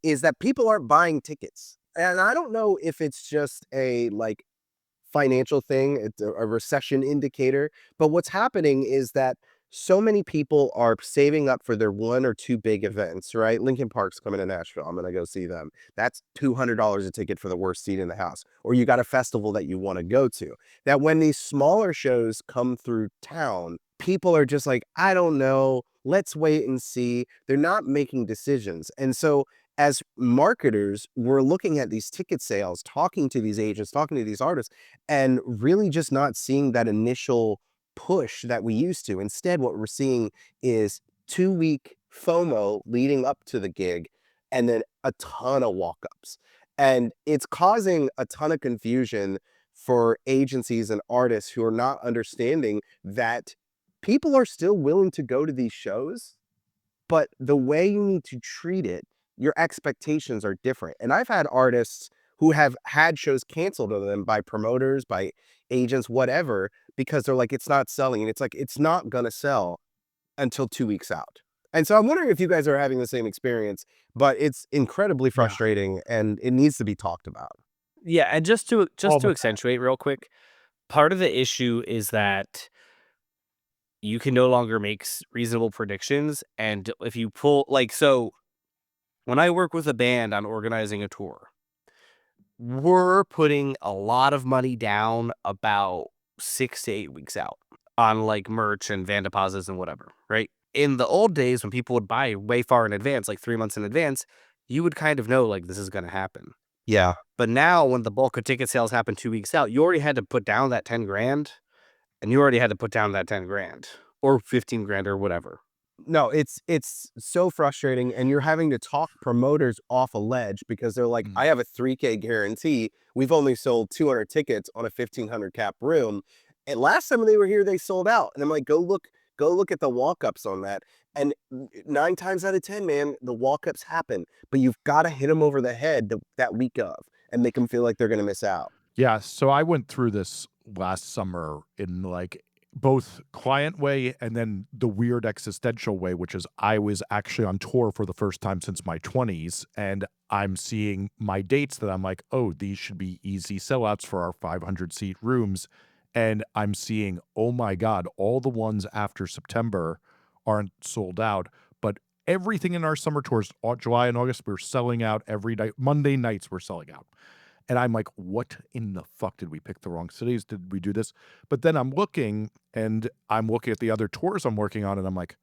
is that people aren't buying tickets. And I don't know if it's just a like financial thing, it's a recession indicator, but what's happening is that so many people are saving up for their 1 or 2 big events, right? Lincoln Park's coming to Nashville, I'm gonna go see them. That's $200 a ticket for the worst seat in the house. Or you got a festival that you wanna go to. That when these smaller shows come through town, people are just like, "I don't know, let's wait and see." They're not making decisions, and so as marketers, we're looking at these ticket sales, talking to these agents, talking to these artists, and really just not seeing that initial push that we used to. Instead, what we're seeing is 2-week FOMO leading up to the gig and then a ton of walk-ups. And it's causing a ton of confusion for agencies and artists who are not understanding that people are still willing to go to these shows, but the way you need to treat it, your expectations are different. And I've had artists who have had shows canceled to them by promoters, by agents, whatever, because they're like, it's not selling. And it's like, it's not going to sell until 2 weeks out. And so I'm wondering if you guys are having the same experience, but it's incredibly Yeah. frustrating and it needs to be talked about. Yeah, and All just to the accentuate real quick, part of the issue is that you can no longer make reasonable predictions, and if you pull like so when I work with a band on organizing a tour, we're putting a lot of money down about 6 to 8 weeks out on, like, merch and van deposits and whatever, right? In the old days, when people would buy way far in advance, like 3 months in advance, you would kind of know, like, this is gonna happen. Yeah. But now when the bulk of ticket sales happen 2 weeks out, you already had to put down that 10 grand, and you already had to put down that 10 grand or 15 grand or whatever. No, it's so frustrating, and you're having to talk promoters off a ledge because they're like, mm, "I have a 3K guarantee. We've only sold 200 tickets on a 1,500 cap room, and last time they were here, they sold out." And I'm like, go look at the walk-ups on that." And 9 times out of 10, man, the walk-ups happen, but you've gotta hit them over the head that week of, and make them feel like they're gonna miss out. yeah, so I went through this last summer in, like, both client way and then the weird existential way, which is I was actually on tour for the first time since my 20s, and I'm seeing my dates that I'm like, "Oh, these should be easy sellouts for our 500-seat rooms," and I'm seeing, "Oh my god, all the ones after September aren't sold out," but everything in our summer tours, July and August, we're selling out every night. Monday nights, we're selling out. And I'm like, "What in the fuck did we pick the wrong cities? Did we do this?" But then I'm looking, and I'm looking at the other tours I'm working on, and I'm like,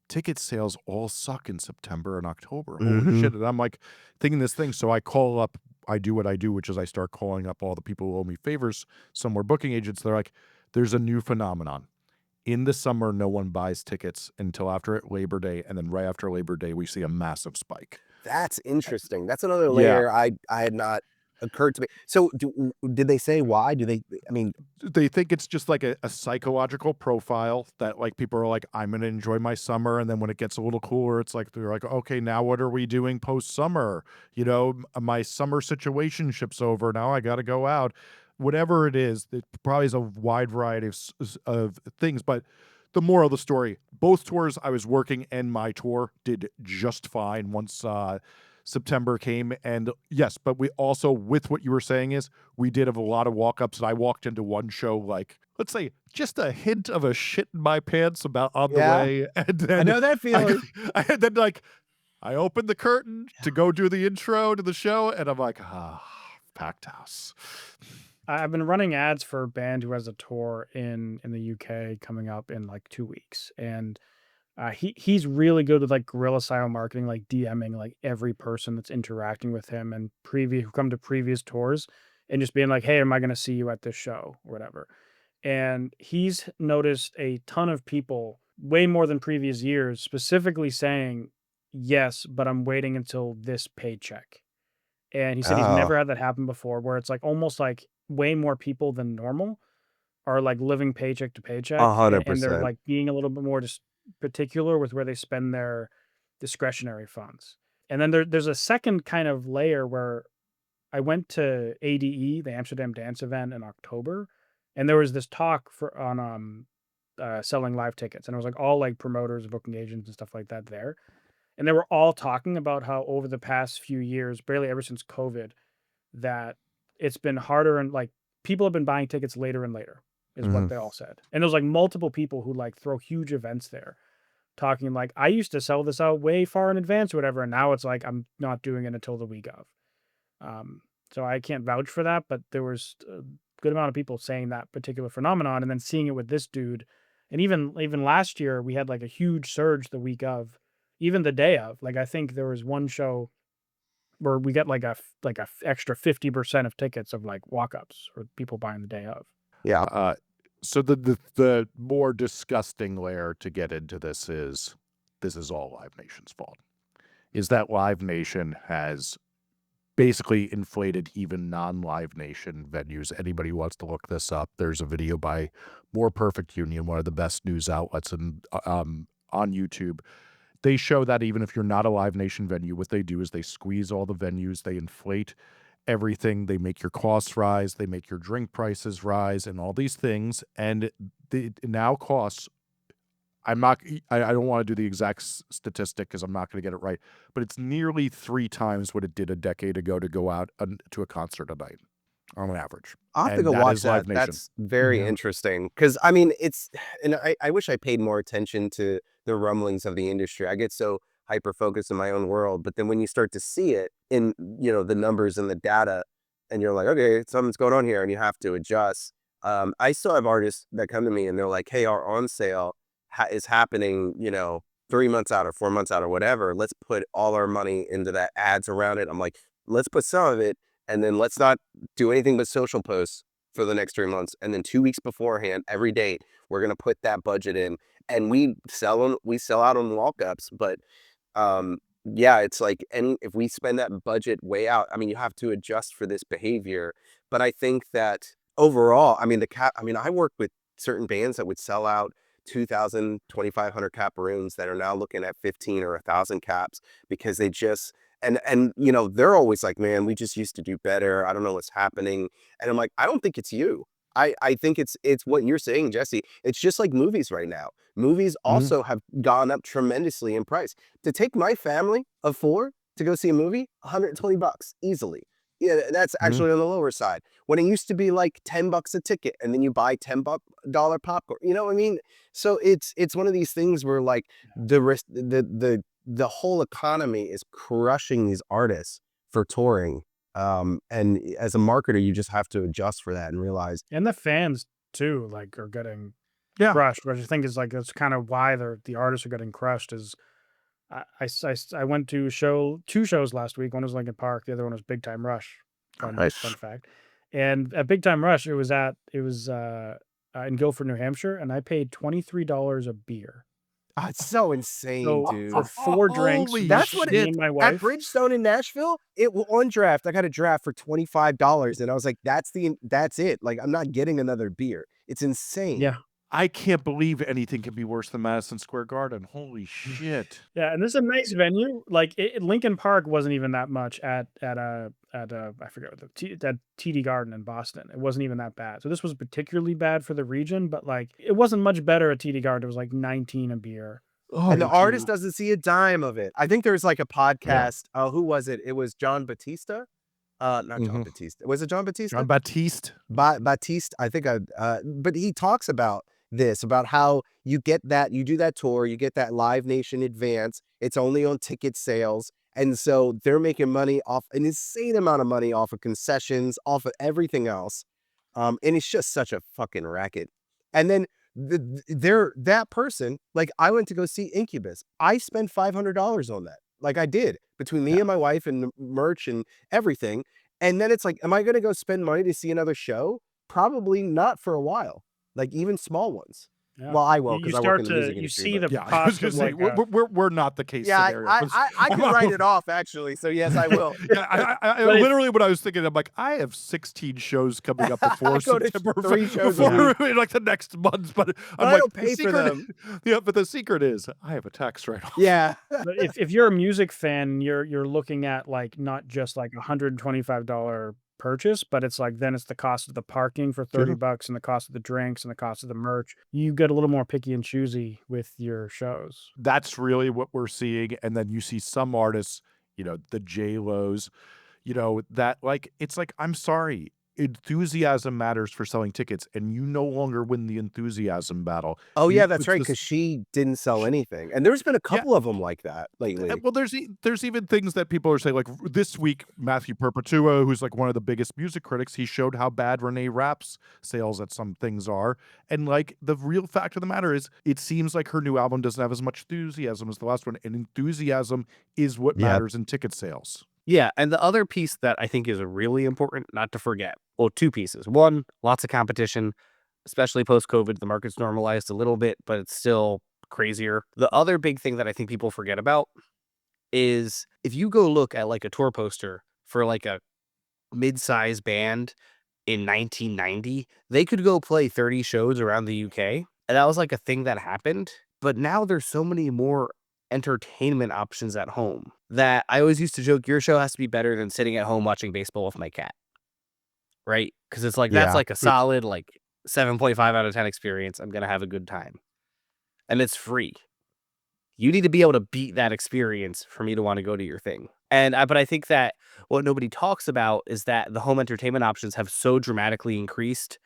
"Ticket sales all suck in September and October. Holy Mhm. shit." And I'm like thinking this thing. So I call up, I do what I do, which is I start calling up all the people who owe me favors. Some were booking agents. They're like, "There's a new phenomenon. In the summer, no one buys tickets until after Labor Day. And then right after Labor Day, we see a massive spike." That's interesting. That's another Yeah. layer I had not occurred to me. So, did they say why? Do they I mean, They think it's just like a psychological profile that, like, people are like, "I'm gonna enjoy my summer," and then when it gets a little cooler, it's like they're like, "Okay, now what are we doing post-summer? You know, my summer situationship's over, now I gotta go out." Whatever it is, it probably is a wide variety of things, but the moral of the story, both tours I was working and my tour did just fine once, September came, and yes, but we also, with what you were saying is, we did have a lot of walk-ups, and I walked into one show, like, let's say, just a hint of a shit in my pants about on the yeah, way, and I then know that I go feeling. and then, like, I opened the curtain to go do the intro to the show, and I'm like, "Ah, packed house." I've been running ads for a band who has a tour in the UK coming up in like 2 weeks, and he's really good with like guerrilla style marketing, like DMing like every person that's interacting with him and previous who come to previous tours, and just being like, "Hey, am I going to see you at this show or whatever?" And he's noticed a ton of people, way more than previous years, specifically saying, "Yes, but I'm waiting until this paycheck." And he said he's Oh, never had that happen before, where it's like almost like way more people than normal are like living paycheck to paycheck, and they're 100%. like being a little bit more just particular with where they spend their discretionary funds. And then there's a second kind of layer where I went to ADE, the Amsterdam Dance Event in October, and there was this talk for on selling live tickets, and it was like all like promoters, booking agents, and stuff like that there. And they were all talking about how over the past few years, barely ever since COVID, that it's been harder and like people have been buying tickets later and later, is what Mhm. they all said. And there's like multiple people who like throw huge events there, talking like, I used to sell this out way far in advance or whatever, and now it's like I'm not doing it until the week of. So I can't vouch for that, but there was a good amount of people saying that particular phenomenon, and then seeing it with this dude. And even last year, we had like a huge surge the week of, even the day of. Like I think there was one show where we get like a extra 50% of tickets of like walk-ups or people buying the day of. Yeah. So the more disgusting layer to get into this is all Live Nation's fault. Is that Live Nation has basically inflated even non-Live Nation venues. Anybody who wants to look this up, there's a video by More Perfect Union, one of the best news outlets on YouTube. They show that even if you're not a Live Nation venue, what they do is they squeeze all the venues, they inflate everything, they make your costs rise, they make your drink prices rise, and all these things, and it now costs. I don't want to do the exact statistic because I'm not going to get it right, but it's nearly 3 times what it did a decade ago to go out to a concert a night on an average. I'll have to And go that watch is Live that. Nation. That's very Yeah. interesting because I mean, and I wish I paid more attention to the rumblings of the industry. I get so hyper focused in my own world, but then when you start to see it in, the numbers and the data, and you're like, okay, something's going on here, and you have to adjust. I still have artists that come to me and they're like, hey, our on sale is happening, 3 months out or 4 months out or whatever. Let's put all our money into that ads around it. I'm like, let's put some of it, and then let's not do anything but social posts for the next 3 months. And then 2 weeks beforehand, every date, we're gonna put that budget in, and we sell out on walk-ups. But yeah, it's like, and if we spend that budget way out, I mean, you have to adjust for this behavior. But I think that overall, I mean, I work with certain bands that would sell out 2,000, 2,500 cap rooms that are now looking at 15 or 1,000 caps because they just, and they're always like, man, we just used to do better. I don't know what's happening. And I'm like, I don't think it's you. I think it's what you're saying, Jesse. It's just like movies right now. Movies also have gone up tremendously in price. To take my family of 4 to go see a movie, $120 easily. Yeah, that's actually on the lower side. When it used to be like $10 a ticket, and then you buy $10 popcorn. You know what I mean? So it's one of these things where like the whole economy is crushing these artists for touring. And as a marketer, you just have to adjust for that and realize. And the fans too, like, are getting Yeah. crushed, which I think is like that's kind of why the artists are getting crushed. Is I went to 2 shows last week. One was Linkin Park, the other one was Big Time Rush. Fun Nice. fact. And at Big Time Rush, it was in Guilford, New Hampshire, and I paid $23 a beer. Oh, it's so insane, So dude. for 4 drinks, Holy That's just what me shit. and my At wife. Bridgestone in Nashville, on draft, I got a draft for $25, and I was like, that's it. Like, I'm not getting another beer. It's insane. Yeah. I can't believe anything can be worse than Madison Square Garden. Holy shit. Yeah, and this is a nice venue. Like Lincoln Park wasn't even that much at I forget what that TD Garden in Boston. It wasn't even that bad. So this was particularly bad for the region, but like it wasn't much better at TD Garden. It was like 19 a beer. And the Oh, artist doesn't see a dime of it. I think there's like a podcast. Who was it? It was John Batista. Not John Batista. Was it John Batista? John Baptiste. Baptiste, I think but he talks about this, about how you do that tour, you get that Live Nation advance. It's only on ticket sales. And so they're making money off an insane amount of money off of concessions, off of everything else. And it's just such a fucking racket. And then that person, like I went to go see Incubus. I spent $500 on that. Like I did, between me and my wife and merch and everything. And then it's like, am I going to go spend money to see another show? Probably not for a while. Like even small ones. Yeah. Well, I will You because I work start in the to music you industry. see but- the Yeah, I was cost gonna of say like we're not the case yeah, scenario. I can write it off actually. So yes, I will. Yeah, I But literally when I was thinking, I'm like, I have 16 shows coming up before I go to September 3 shows a before like the next month, but I'm I like, don't the pay for secret- them. Yeah, but the secret is I have a tax write-off. Yeah. But if you're a music fan, you're looking at like not just like $125 purchase, but it's like then it's the cost of the parking for $30 and the cost of the drinks and the cost of the merch. You get a little more picky and choosy with your shows. That's really what we're seeing. And then you see some artists, the J-Los, that like, it's like, I'm sorry, enthusiasm matters for selling tickets, and you no longer win the enthusiasm battle. Oh, You yeah, that's it's right, this- because she didn't sell anything, and there's been a Yeah. couple of them like that lately. Well, there's even things that people are saying, like this week, Matthew Perpetua, who's like one of the biggest music critics, he showed how bad Renee Rapp's sales at some things are. And like the real fact of the matter is, it seems like her new album doesn't have as much enthusiasm as the last one, and enthusiasm is what Yeah. matters in ticket sales. Yeah, and the other piece that I think is really important not to forget, well, two pieces. One, lots of competition, especially post-COVID. The market's normalized a little bit, but it's still crazier. The other big thing that I think people forget about is if you go look at like a tour poster for like a mid-size band in 1990, they could go play 30 shows around the UK. And that was like a thing that happened. But now there's so many more entertainment options at home that I always used to joke, your show has to be better than sitting at home watching baseball with my cat. Right? Because it's like, that's Yeah. like a solid, like 7.5 out of 10 experience. I'm going to have a good time. And it's free. You need to be able to beat that experience for me to want to go to your thing. But I think that what nobody talks about is that the home entertainment options have so dramatically increased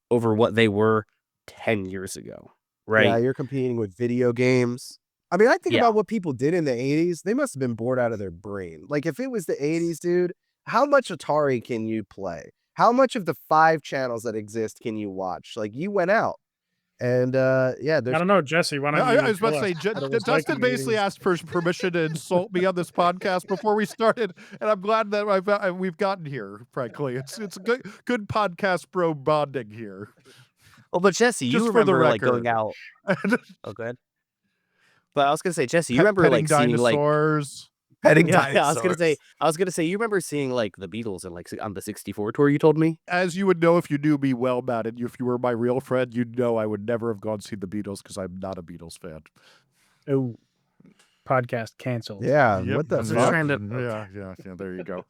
over what they were 10 years ago. Right? Yeah, you're competing with video games. I mean, I think Yeah. about what people did in the 80s. They must have been bored out of their brain. Like, if it was the 80s, dude, how much Atari can you play? How much of the 5 channels that exist can you watch? Like, you went out. And, yeah, I there's don't know, Jesse. Why don't I you was about to tell say, us what it was like Dustin in the basically 80s? asked for permission to insult me on this podcast before we started, and I'm glad that we've gotten here. Frankly, it's a good podcast bro bonding here. Well, but Jesse, you Just for the remember like going record. out. Oh, go ahead. But I was gonna say, Jesse, you remember Petting like seeing like dinosaurs. petting yeah, dinosaurs. I was gonna say, you remember seeing like the Beatles and like on the 64 tour you told me? As you would know if you knew me well, Matt, and if you were my real friend, you'd know I would never have gone to see the Beatles because I'm not a Beatles fan. Oh, podcast canceled. Yeah, Yep. what the I'm just fuck? trying to Yeah, there you go.